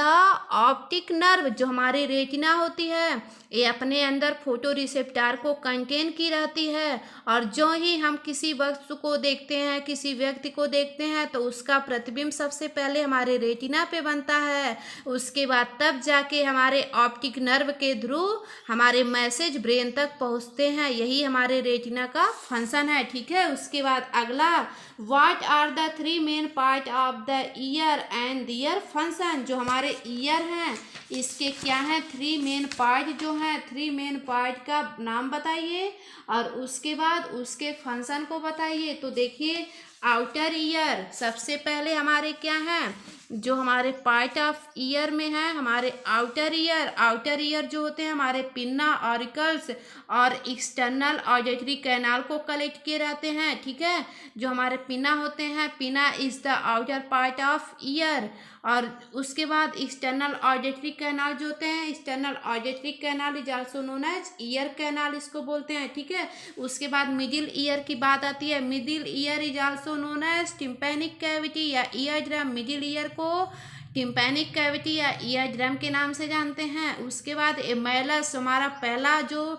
optic nerve. जो हमारी रेटिना होती है ये अपने अंदर फोटो रिसेप्टर को कंटेन की रहती है, और जो ही हम किसी वस्तु को देखते हैं, किसी व्यक्ति को देखते हैं, तो उसका प्रतिबिंब सबसे पहले हमारे रेटिना पे बनता है। उसके बाद तब जाके हमारे ऑप्टिक नर्व के थ्रू हमारे मैसेज ब्रेन तक पहुंचते हैं। यही हमारे रेटिना का फंक्शन है, ठीक है। उसके बाद अगला, what are the three main part of the ear and their function. जो हमारे ईयर हैं इसके क्या हैं थ्री मेन पार्ट, जो हैं थ्री मेन पार्ट का नाम बताइए और उसके बाद उसके फंक्शन को बताइए। तो देखिए आउटर ईयर सबसे पहले हमारे क्या हैं, जो हमारे पार्ट ऑफ ईयर में है हमारे आउटर ईयर जो होते हैं हमारे पिन्ना ऑरिकल्स और एक्सटर्नल ऑडिटरी कैनाल को कलेक्ट किए रहते हैं, ठीक है। जो हमारे पिन्ना होते हैं, pinna is the outer part of ear. और उसके बाद एक्सटर्नल ऑडिटरी कैनाल जो होते हैं, external auditory canal is also known as ear canal, इसको बोलते हैं, ठीक है। उसके बाद मिडिल ईयर की बात आती है, middle ear is also known as tympanic cavity या ईयर ड्रम। मिडिल ईयर को टिम्पैनिक कैविटी या ईयर ड्रम के नाम से जानते हैं। उसके बाद एमैलस, हमारा पहला जो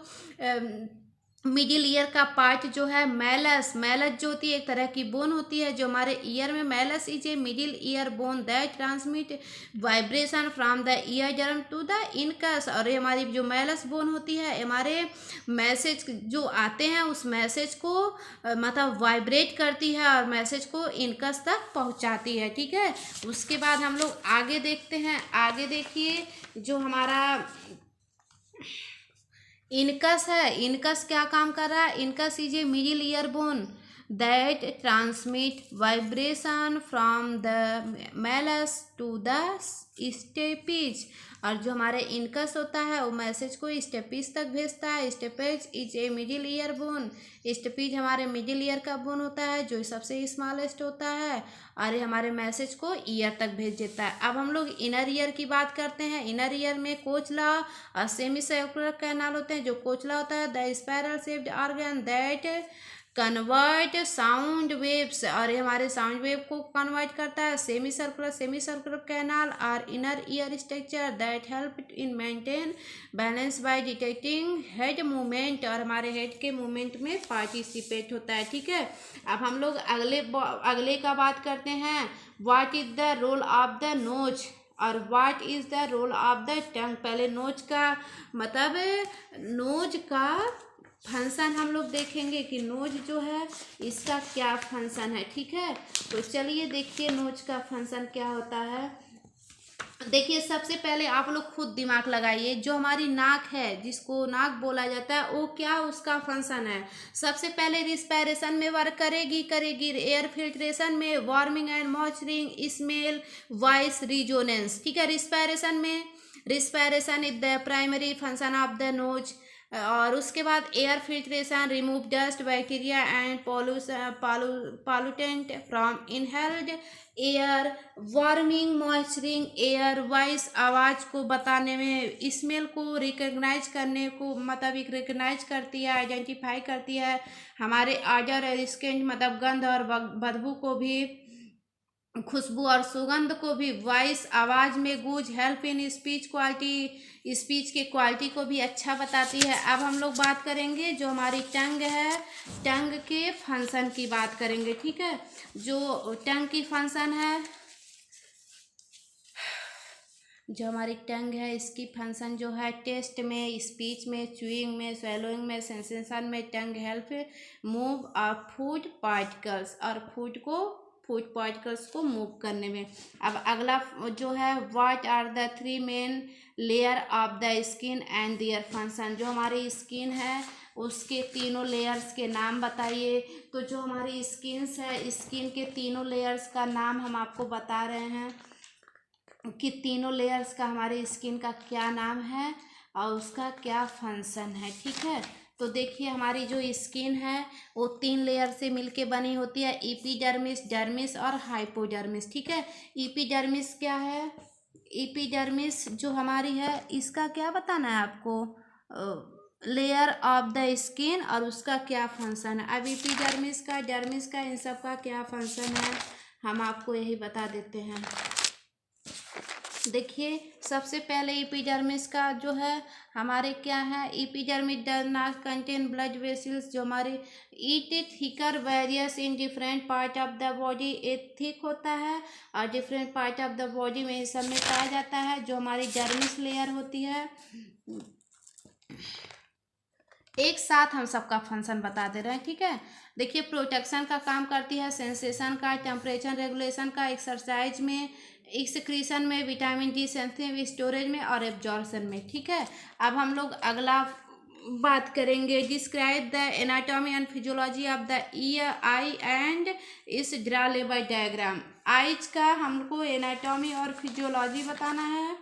मिडिल ईयर का पार्ट जो है मैलस जो होती है एक तरह की बोन होती है जो हमारे ईयर में। Malleus is a middle ear bone that transmit vibration from the ear drum to the incus. और ये हमारी जो मैलस बोन होती है हमारे मैसेज जो आते हैं उस मैसेज को मतलब वाइब्रेट करती है और मैसेज को इनकस तक पहुंचाती है, ठीक है। उसके बाद हम लोग आगे देखते हैं, आगे देखिए जो हमारा इनकस है, इनकस क्या काम कर रहा है, incus is a middle ear bone that transmit vibration from the malleus to the stapes. और जो हमारे इनकस होता है वो मैसेज को स्टेपिज तक भेजता है। Stapes is a middle ear bone, stapes हमारे मिडिल ईयर का बोन होता है जो सबसे स्मॉलेस्ट होता है और ये हमारे मैसेज को ईयर तक भेज देता है। अब हम लोग इनर ईयर की बात करते हैं। इनर ईयर में कोचला और सेमी सर्कुलर कैनाल होते हैं। जो कोचला होता है the spiral shaped organ that convert sound waves, और ये हमारे साउंड वेव को कन्वर्ट करता है। सेमी सर्कुलर कैनाल और inner ear structure that help in maintain balance bye detecting head movement, और हमारे हेड के मूवमेंट में पार्टिसिपेट होता है, ठीक है। अब हम लोग अगले का बात करते हैं, what is the role of the nose और what is the role of the tongue. पहले नोज का मतलब नोज का फंक्शन हम लोग देखेंगे कि नोज जो है इसका क्या फंक्शन है, ठीक है। तो चलिए देखिए नोज का फंक्शन क्या होता है। देखिए सबसे पहले आप लोग खुद दिमाग लगाइए, जो हमारी नाक है जिसको नाक बोला जाता है वो क्या उसका फंक्शन है। सबसे पहले रिस्पायरेशन में वर्क करेगी, एयर फिल्ट्रेशन में warming and moisturising, smell, voice resonance, ठीक है। Respiration is the primary function of the nose. और उसके बाद air filtration remove dust bacteria and pollutant from inhaled air, warming moisturising air, voice आवाज़ को बताने में, स्मेल को रिकग्नाइज करने को मतलब रिकग्नाइज करती है, आइडेंटिफाई करती है, हमारे ऑडर और स्किन मतलब गंध और बदबू को भी, खुशबू और सुगंध को भी, वॉइस आवाज़ में गूंज, help in speech quality, speech की क्वालिटी को भी अच्छा बताती है। अब हम लोग बात करेंगे जो हमारी टंग है, टंग के फंक्शन की बात करेंगे, ठीक है। जो टंग की फंक्शन है, जो हमारी टंग है इसकी फंक्शन जो है टेस्ट में, स्पीच में, च्यूइंग में, स्वेलोइंग में, सेंसेशन में tongue help move food particles और फूड पार्टिकल्स को मूव करने में। अब अगला जो है what are the three main layer of the skin and their function. जो हमारी स्किन है उसके तीनों लेयर्स के नाम बताइए। तो जो हमारी स्किन्स है, स्किन के तीनों लेयर्स का नाम हम आपको बता रहे हैं कि तीनों लेयर्स का हमारे स्किन का क्या नाम है और उसका क्या फंक्शन है, ठीक है। तो देखिए हमारी जो स्किन है वो 3 लेयर से मिलके बनी होती है, एपिडर्मिस, डर्मिस और हाइपोडर्मिस। ठीक है, एपिडर्मिस क्या है? एपिडर्मिस जो हमारी है इसका क्या बताना है आपको? लेयर ऑफ द स्किन और उसका क्या फंक्शन है। अब एपिडर्मिस का, डर्मिस का, इन सब का क्या फंक्शन है हम आपको यही बता देते हैं। देखिए सबसे पहले एपिडर्मिस का जो है हमारे क्या है, epidermis does not contain blood vessels, जो हमारे it thicker various in different part of the body. एक थिक होता है और different part of the body में इस सब में पाया जाता है। जो हमारी डर्मिस लेयर होती है, एक साथ हम सबका फंक्शन बता दे रहे हैं। ठीक है, देखिए प्रोटेक्शन का काम करती है, सेंसेशन का, टेम्परेचर रेगुलेशन का, एक्सरसाइज में, एक्सक्रीशन में, विटामिन डी सेंसिटिव स्टोरेज में और एब्जॉर्प्शन में। ठीक है, अब हम लोग अगला बात करेंगे, describe the anatomy and physiology of the year I and इस ड्रा लेबर डायग्राम। आइज का हमको एनाटॉमी और फिजियोलॉजी बताना है।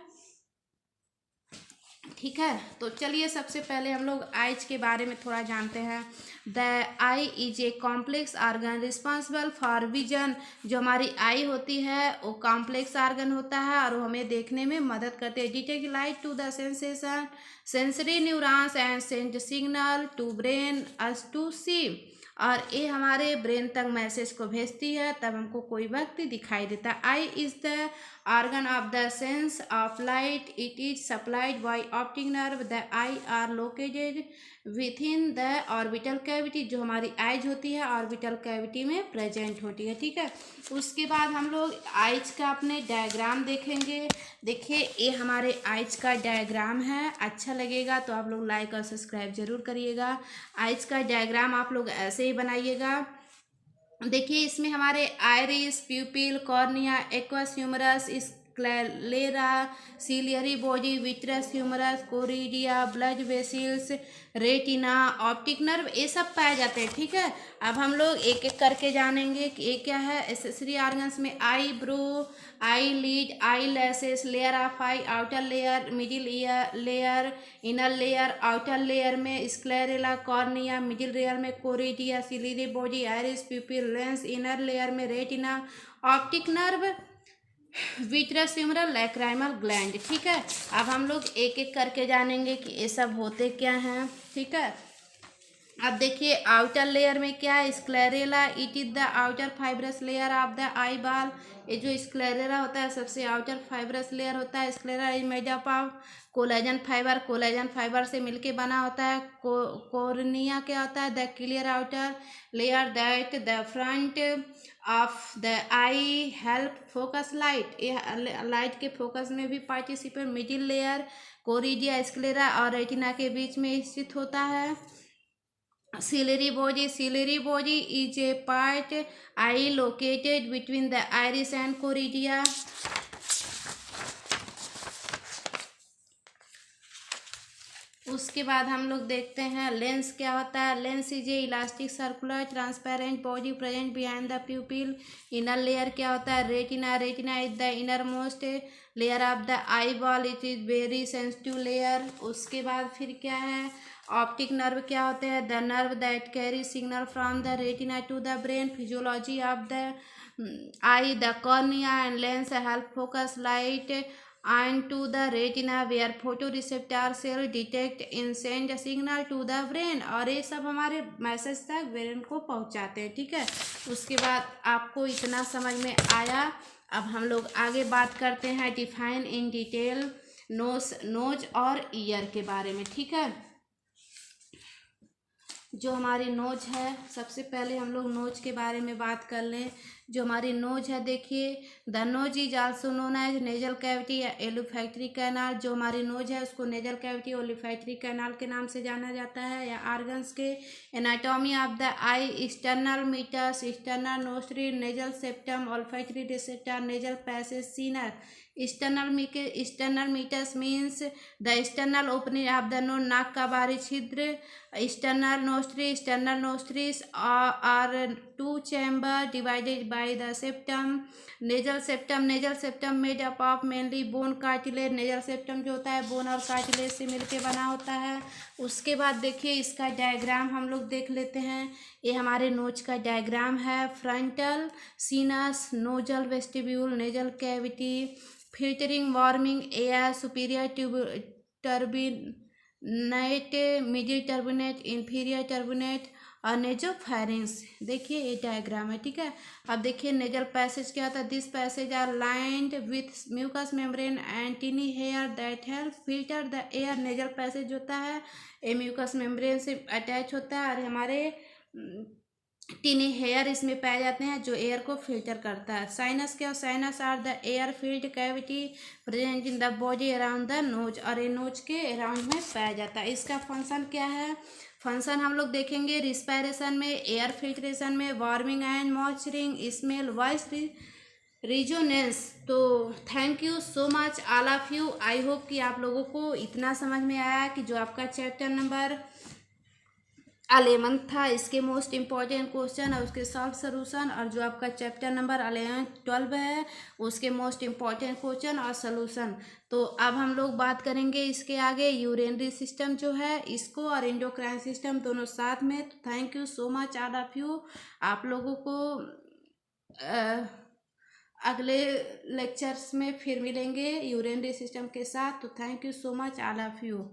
ठीक है, तो चलिए सबसे पहले हम लोग आइज के बारे में थोड़ा जानते हैं। The eye is a complex organ responsible for vision. जो हमारी आई होती है वो कॉम्प्लेक्स आर्गन होता है और वो हमें देखने में मदद करते हैं। Detect light to the sensation, sensory neurons and send signal to brain us to see. और ये हमारे ब्रेन तक मैसेज को भेजती है, तब हमको कोई व्यक्ति दिखाई देता है। Eye is the organ of the sense of light. It is supplied by optic nerve. The eye are located within the orbital cavity. जो हमारी आइज होती है ऑर्बिटल कैविटी में प्रेजेंट होती है। ठीक है, उसके बाद हम लोग आइज का अपने डायग्राम देखेंगे। देखिए ये हमारे आइज का डायग्राम है, अच्छा लगेगा तो आप लोग लाइक और सब्सक्राइब जरूर करिएगा। आइज का डायग्राम आप लोग ऐसे ही बनाइएगा। देखिए इसमें हमारे iris, pupil, cornea, aqueous humorous, sclera, ciliary body, vitreous humorous, choroidea, blood vessels, retina, optic nerve, ये सब पाए जाते हैं। ठीक है, अब हम लोग एक एक करके जानेंगे कि ये क्या है। एसेसरी ऑर्गन्स में eyebrow, eyelid, eyelashes, layer of eye, outer layer, middle ear layer, inner layer, outer layer में स्क्लेरेला, कॉर्निया, मिडिल लेयर में choroidea, ciliary body, iris, pupil, lens, inner layer में retina, optic nerve, vitreous humorous, lacrimal gland. ठीक है, अब हम लोग एक एक करके जानेंगे कि ये सब होते क्या हैं। ठीक है, अब देखिए आउटर लेयर में क्या है, sclera. It is the outer fibrous layer of the eyeball. ये जो स्क्लेरेला होता है सबसे आउटर फाइब्रस लेयर होता है। Sclera is made up of collagen fibre, collagen fibre से मिलके बना होता है। कोर्निया क्या होता है, the clear outer layer that the front of the I help focus light. ये लाइट के फोकस में भी पार्टिसिपेट। मिडिल लेयर कोरिडिया, स्क्लेरा और रेटिना के बीच में स्थित होता है। Ciliary body, ciliary body is a part eye located between the iris and cornea. उसके बाद हम लोग देखते हैं लेंस क्या होता है। Lens is a elastic circular transparent body present behind the प्यूपिल। Inner layer क्या होता है, retina. Retina is the inner most layer of the eye ball. It is very sensitive layer. उसके बाद फिर क्या है, ऑप्टिक नर्व क्या होते हैं, the nerve that carry signal from the retina to the brain. Physiology of the eye, the cornea and lens help focus light and to the retina where photoreceptor cell detect and send a signal to the brain। और ये सब हमारे message तक brain को पहुंचाते हैं। ठीक है, उसके बाद आपको इतना समझ में आया। अब हम लोग आगे बात करते हैं डिफाइन इन डिटेल नोज और ईयर के बारे में। ठीक है, जो हमारी नोज है, सबसे पहले हम लोग नोज के बारे में बात कर लें। जो हमारी नोज है, देखिए the nose is also known as nasal cavity या ओलिफैक्टरी कैनाल। जो हमारी नोज है उसको नेजल कैविटी, ओलिफैक्टरी कैनाल के नाम से जाना जाता है। या आर्गन्स के anatomy of the eye, external meatus, external nostril, nasal septum, olfactory receptor, nasal passage, sinus. External meatus means the external opening of the nose, नाक का बाहरी छिद्र। External nostrils are two chamber divided by the septum. Nasal septum made up of mainly bone cartilage. Nasal septum जो होता है bone और cartilage से मिलके बना होता है। उसके बाद देखिए इसका डायग्राम हम लोग देख लेते हैं। ये हमारे नोज का डायग्राम है। Frontal sinus, nozzle vestibule, nasal cavity, filtering warming air, superior turbinate, middle turbinate, inferior turbinate और नेजोफेरिंक्स। देखिए ये डायग्राम है, ठीक है। अब देखिए नेजल पैसेज क्या होता है। This passage are lined with mucus membrane and tiny hair that help filter the air. Nasal passage होता है ये म्यूकस मेम्ब्रेन से अटैच होता है और हमारे टिनी हेयर इसमें पाए जाते हैं जो एयर को फिल्टर करता है। साइनस क्या, sinus are the air field cavity present in the body around the nose, और ये नोज के अराउंड में पाया जाता है। इसका फंक्शन क्या है, फंक्शन हम लोग देखेंगे रिस्पायरेशन में, एयर फिल्ट्रेशन में, warming and moisturising, smell, voice resonance. तो thank you so much all of you. I hope कि आप लोगों को इतना समझ में आया कि जो आपका चैप्टर नंबर 11 था इसके मोस्ट इम्पॉर्टेंट क्वेश्चन और उसके सॉल्व सोल्यूशन, और जो आपका चैप्टर नंबर 12 है उसके मोस्ट इम्पॉर्टेंट क्वेश्चन और सोल्यूशन। तो अब हम लोग बात करेंगे इसके आगे यूरिनरी सिस्टम जो है इसको और एंडोक्राइन सिस्टम दोनों साथ में। तो thank you so much all of you. आप लोगों को अगले लेक्चर्स में फिर मिलेंगे यूरिनरी सिस्टम के साथ। तो thank you so much all of you.